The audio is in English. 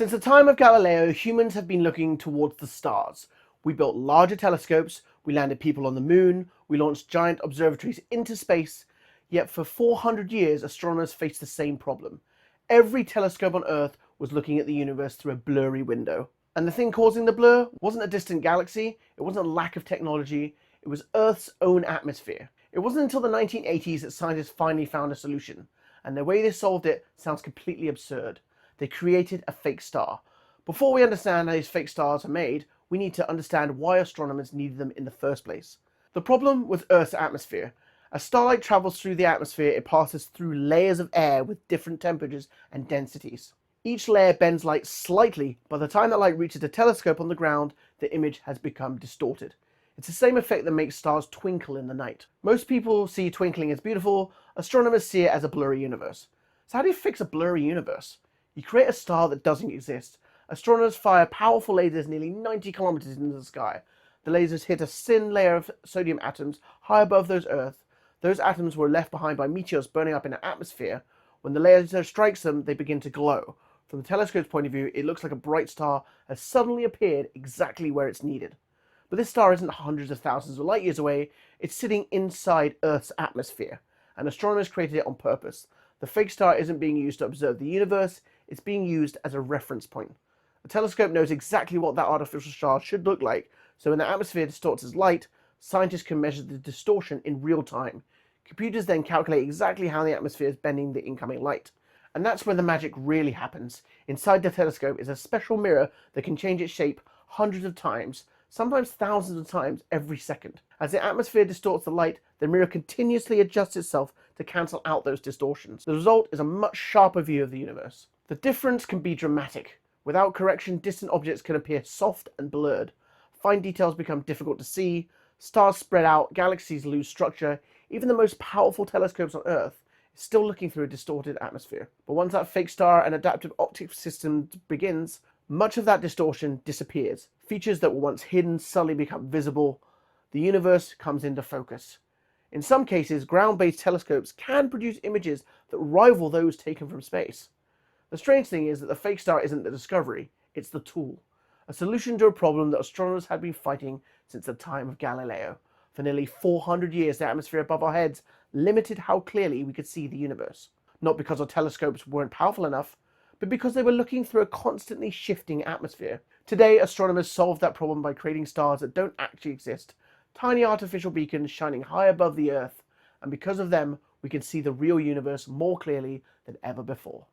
Since the time of Galileo, humans have been looking towards the stars. We built larger telescopes, we landed people on the moon, we launched giant observatories into space, yet for 400 years astronomers faced the same problem. Every telescope on Earth was looking at the universe through a blurry window. And the thing causing the blur wasn't a distant galaxy, it wasn't a lack of technology, it was Earth's own atmosphere. It wasn't until the 1980s that scientists finally found a solution, and the way they solved it sounds completely absurd. They created a fake star. Before we understand how these fake stars are made, we need to understand why astronomers needed them in the first place. The problem with Earth's atmosphere. As starlight travels through the atmosphere, it passes through layers of air with different temperatures and densities. Each layer bends light slightly. By the time that light reaches a telescope on the ground, the image has become distorted. It's the same effect that makes stars twinkle in the night. Most people see twinkling as beautiful, astronomers see it as a blurry universe. So how do you fix a blurry universe? You create a star that doesn't exist. Astronomers fire powerful lasers nearly 90 kilometers into the sky. The lasers hit a thin layer of sodium atoms high above Earth. Those atoms were left behind by meteors burning up in the atmosphere. When the laser strikes them, they begin to glow. From the telescope's point of view, it looks like a bright star has suddenly appeared exactly where it's needed. But this star isn't hundreds of thousands of light years away, it's sitting inside Earth's atmosphere. And astronomers created it on purpose. The fake star isn't being used to observe the universe, it's being used as a reference point. A telescope knows exactly what that artificial star should look like, so when the atmosphere distorts its light, scientists can measure the distortion in real time. Computers then calculate exactly how the atmosphere is bending the incoming light. And that's where the magic really happens. Inside the telescope is a special mirror that can change its shape hundreds of times, sometimes thousands of times every second. As the atmosphere distorts the light, the mirror continuously adjusts itself to cancel out those distortions. The result is a much sharper view of the universe. The difference can be dramatic. Without correction, distant objects can appear soft and blurred. Fine details become difficult to see, stars spread out, galaxies lose structure. Even the most powerful telescopes on Earth is still looking through a distorted atmosphere. But once that fake star and adaptive optics system begins, much of that distortion disappears. Features that were once hidden suddenly become visible. The universe comes into focus. In some cases, ground-based telescopes can produce images that rival those taken from space. The strange thing is that the fake star isn't the discovery, it's the tool. A solution to a problem that astronomers had been fighting since the time of Galileo. For nearly 400 years, the atmosphere above our heads limited how clearly we could see the universe. Not because our telescopes weren't powerful enough, but because they were looking through a constantly shifting atmosphere. Today, astronomers solved that problem by creating stars that don't actually exist, tiny artificial beacons shining high above the Earth, and because of them, we can see the real universe more clearly than ever before.